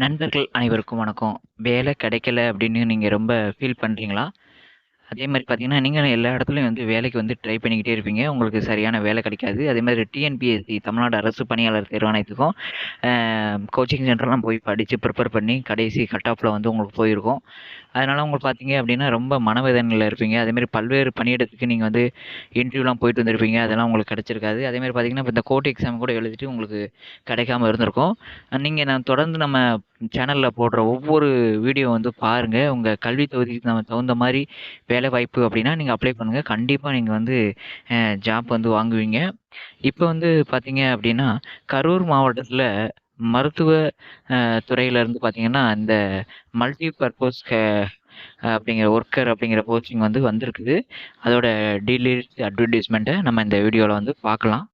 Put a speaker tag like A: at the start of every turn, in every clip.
A: நண்பர்கள் அனைவருக்கும் வணக்கம். வேலை கிடைக்கல அப்படின்னு நீங்க ரொம்ப ஃபீல் பண்றீங்களா? அதே மாரி பார்த்தீங்கன்னா, நீங்களும் எல்லா இடத்துலயும் வந்து வேலைக்கு வந்து ட்ரை பண்ணிக்கிட்டே இருப்பீங்க. உங்களுக்கு சரியான வேலை கிடைக்காது. அதே மாரி டிஎன்பிஎஸ்சி தமிழ்நாடு அரசு பணியாளர் தேர்வாணையத்துக்கும் கோச்சிங் சென்டர்லாம் போய் படிச்சு ப்ரிப்பேர் பண்ணி கடைசி கட் ஆஃப்ல வந்து உங்களுக்கு போயிருக்கும். அதனால உங்களுக்கு பார்த்தீங்க அப்படின்னா, ரொம்ப மனவேதனையில இருப்பீங்க. அதேமாரி பல்வேறு பணியிடத்துக்கு நீங்க வந்து இன்டர்வியூலாம் போயிட்டு வந்திருப்பீங்க. அதெல்லாம் உங்களுக்கு கிடைச்சிருக்காது. அதேமாரி பார்த்தீங்கன்னா, இப்ப இந்த கோர்ட் எக்ஸாம் கூட எழுதிட்டு உங்களுக்கு கிடைக்காம இருந்திருக்கும். நான் தொடர்ந்து நம்ம சேனல்ல போடுற ஒவ்வொரு வீடியோ வந்து பாருங்க. உங்க கல்வி தகுதிக்கு தகுந்த மாரி வேலைவாய்ப்பு அப்படின்னா, நீங்க அப்ளை பண்ணுங்க. கண்டிப்பா நீங்க வந்து ஜாப் வந்து வாங்குவீங்க. இப்ப வந்து பார்த்தீங்க அப்படின்னா, கரூர் மாவட்டத்தில மருத்துவ துறையில இருந்து பார்த்தீங்கன்னா, இந்த மல்டி பர்ப்பஸ் அப்படிங்கிற ஒர்க்கர் அப்படிங்கிற போஸ்டிங் வந்து வந்திருக்குது. அதோட டீடெயில்ஸ் அட்வர்டைஸ்மெண்ட்ட நம்ம இந்த வீடியோல வந்து பார்க்கலாம்.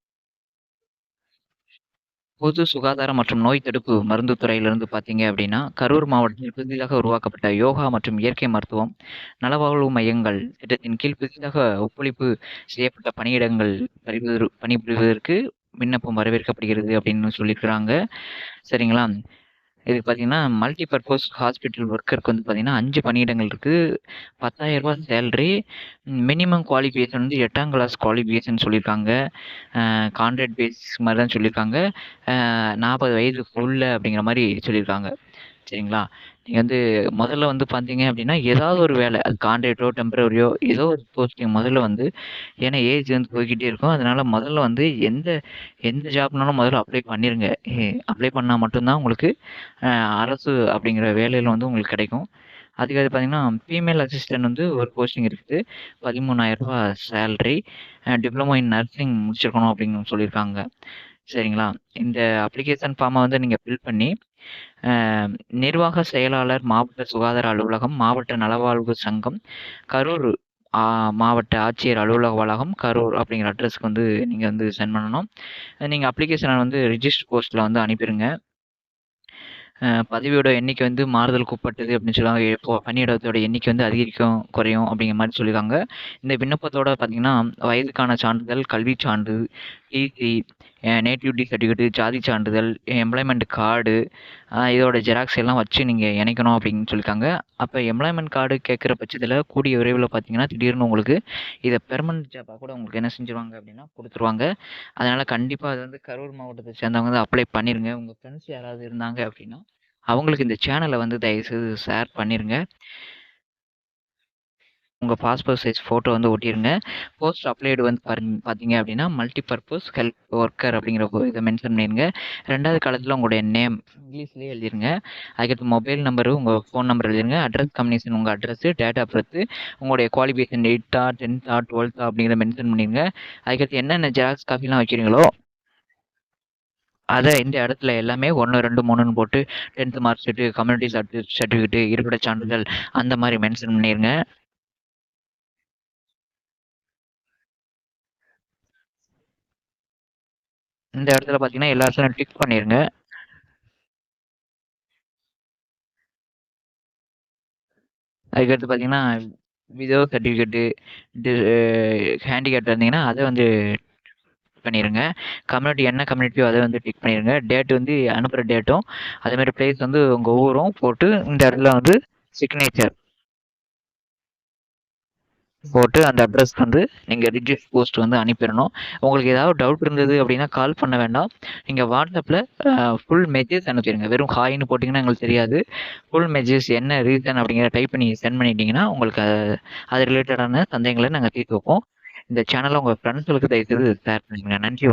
A: பொது சுகாதாரம் மற்றும் நோய் தடுப்பு மருந்து துறையிலிருந்து பார்த்தீங்க அப்படின்னா, கரூர் மாவட்டத்தில் புதிதாக உருவாக்கப்பட்ட யோகா மற்றும் இயற்கை மருத்துவம் நலவாழ்வு மையங்கள் திட்டத்தின் கீழ் புதிதாக ஒப்பளிப்பு செய்யப்பட்ட பணியிடங்கள் பணிபுரிவதற்கு விண்ணப்பம் வரவேற்கப்படுகிறது அப்படின்னு சொல்லியிருக்கிறாங்க. சரிங்களா? இது பார்த்தீங்கன்னா, மல்டி பர்ப்பஸ் ஹாஸ்பிட்டல் ஒர்க்கருக்கு வந்து பார்த்தீங்கன்னா, 5 பணியிடங்கள் இருக்கு. ரூ. 10,000 சேலரி. மினிமம் குவாலிஃபிகேஷன் வந்து 8ஆம் கிளாஸ் குவாலிஃபிகேஷன் சொல்லியிருக்காங்க. கான்ட்ராக்ட் பேசிஸ் மாரி தான் சொல்லியிருக்காங்க. 40 வயதுக்குள்ள அப்படிங்கிற மாரி சொல்லியிருக்காங்க. சரிங்களா? நீங்க வந்து முதல்ல வந்து பார்த்தீங்க அப்படின்னா, ஏதாவது ஒரு வேலை அது கான்ட்ராக்ட்டோ, டெம்பரரியோ ஏதோ ஒரு போஸ்டிங் முதல்ல வந்து ஏன்னா ஏஜ் வந்து போய்க்கிட்டே இருக்கும். அதனால முதல்ல வந்து எந்த எந்த ஜாப்னாலும் முதல்ல அப்ளை பண்ணிருங்க. அப்ளை பண்ணா மட்டும் தான் உங்களுக்கு அ அரசு அப்படிங்கிற வேலையில வந்து உங்களுக்கு கிடைக்கும். அதுக்கு அது பார்த்தீங்கன்னா, ஃபீமேல் அசிஸ்டன்ட் வந்து ஒரு போஸ்டிங் இருக்குது. ரூ. 13,000 சேலரி. டிப்ளமோ இன் நர்சிங் முடிச்சிருக்கணும் அப்படின்னு சொல்லியிருக்காங்க. சரிங்களா? இந்த அப்ளிகேஷன் ஃபார்ம வந்து நீங்க ஃபில் பண்ணி, அ நிர்வாக செயலாளர், மாவட்ட சுகாதார அலுவலகம், மாவட்ட நலவாழ்வு சங்கம், கரூர் ஆ மாவட்ட ஆட்சியர் அலுவலக வளாகம், கரூர் அப்படிங்கிற அட்ரஸ்க்கு வந்து நீங்க வந்து சென்ட் பண்ணணும். நீங்க அப்ளிகேஷன வந்து ரிஜிஸ்டர் போஸ்ட்ல வந்து அனுப்பிருங்க. பதவியோட எண்ணிக்கை வந்து மாறுதலுக்கு உட்பட்டது அப்படின்னு சொல்லுவாங்க. இப்போ பணியிடத்தோட எண்ணிக்கை வந்து அதிகரிக்கும், குறையும் அப்படிங்கிற மாரி சொல்லியிருக்காங்க. இந்த விண்ணப்பத்தோட பார்த்தீங்கன்னா, வயதுக்கான சான்றிதழ், கல்விச் சான்று, டிசி, நேட்டிவிட்டி சர்டிஃபிகேட், ஜாதி சான்றிதழ், எம்ப்ளாய்மென்ட் கார்டு, இதோட ஜெராக்ஸ் எல்லாம் வச்சு நீங்க இணைக்கணும் அப்படின்னு சொல்லியிருக்காங்க. அப்ப எம்ப்ளாய்மென்ட் கார்டு கேட்குற பட்சத்தில கூடிய விரைவில பார்த்தீங்கன்னா, திடீர்னு உங்களுக்கு இத பெர்மனன்ட் ஜாப்பா கூட உங்களுக்கு என்ன செஞ்சுருவாங்க அப்படின்னா குடுத்துருவாங்க. அதனால கண்டிப்பா அது வந்து கரூர் மாவட்டத்த சேர்ந்தவங்க வந்து அப்ளை பண்ணிருங்க. உங்க ஃப்ரெண்ட்ஸ் யாராவது இருந்தாங்க அப்படின்னா, அவங்களுக்கு இந்த சேனல வந்து தயவுசெய்து ஷேர் பண்ணிருங்க. உங்க பாஸ்போர்ட் சைஸ் ஃபோட்டோ வந்து ஒட்டிருங்க. போஸ்ட் அப்ளைடு வந்து பார்த்தீங்க அப்படின்னா, மல்டி பர்ப்பஸ் ஹெல்ப் ஒர்க்கர் அப்படிங்கிற இத மென்ஷன் பண்ணிருங்க. 2வது காலத்துல உங்களுடைய நேம் இங்கிலீஷ்லயே எழுதிருங்க. அதுக்கடுத்து மொபைல் நம்பரு, உங்க ஃபோன் நம்பர் எழுதிருங்க. அட்ரஸ் காம்பினேஷன் உங்க அட்ரஸ், டேட் ஆஃப் பர்த், உங்களுடைய குவாலிஃபிகேஷன் 8ஆ, 10ஆ, 12ஆ அப்படிங்கிறத மென்ஷன் பண்ணிருங்க. அதுக்கடுத்து என்னென்ன ஜெராக்ஸ் காப்பிலாம் வைக்கிறீங்களோ அத இந்த இடத்துல எல்லாமே 1, 2, 3ன்னு போட்டு 10த் மார்க் ஷீட், கம்யூனிட்டி சர்டிஃபிகேட், இருப்பிடச் சான்றிதழ் அந்த மாரி மென்ஷன் பண்ணிருங்க. இந்த இடத்துல பார்த்தீங்கன்னா, எல்லா இடத்துலயும் டிக் பண்ணிருங்க. அதுக்கடுத்து பார்த்தீங்கன்னா, விதோ சர்டிஃபிகேட், டி ஹேண்டிகேப்ட் இருந்தீங்கன்னா, அத வந்து பண்ணிருங்க. கம்யூனிட்டி என்ன கம்யூனிட்டியோ அத வந்து டிக் பண்ணிருங்க. டேட் வந்து அனுப்புற டேட்டும், அதே மாரி பிளேஸ் வந்து உங்க ஊரும் போட்டு இந்த இடத்துல வந்து சிக்னேச்சர் போட்டு அந்த அட்ரஸ்க்கு வந்து நீங்க ரிஜிஸ்டர் போஸ்ட் வந்து அனுப்பிடணும். உங்களுக்கு ஏதாவது டவுட் இருந்தது அப்படின்னா கால் பண்ண வேண்டாம். நீங்க வாட்ஸ்அப்ல ஃபுல் மெசேஜ் அனுப்பிருங்க. வெறும் ஹாய்ன்னு போட்டீங்கன்னா எங்களுக்கு தெரியாது. ஃபுல் மெசேஜ் என்ன ரீசன் அப்படிங்கிறத டைப் பண்ணி சென்ட் பண்ணிட்டீங்கன்னா, உங்களுக்கு அது ரிலேட்டடான சந்தேகங்கள நாங்க தீர்த்து வைப்போம். இந்த சேனல உங்க ஃப்ரெண்ட்ஸ்களுக்கு தயவுசெய்து ஷேர் பண்ணிடுங்க. நன்றி.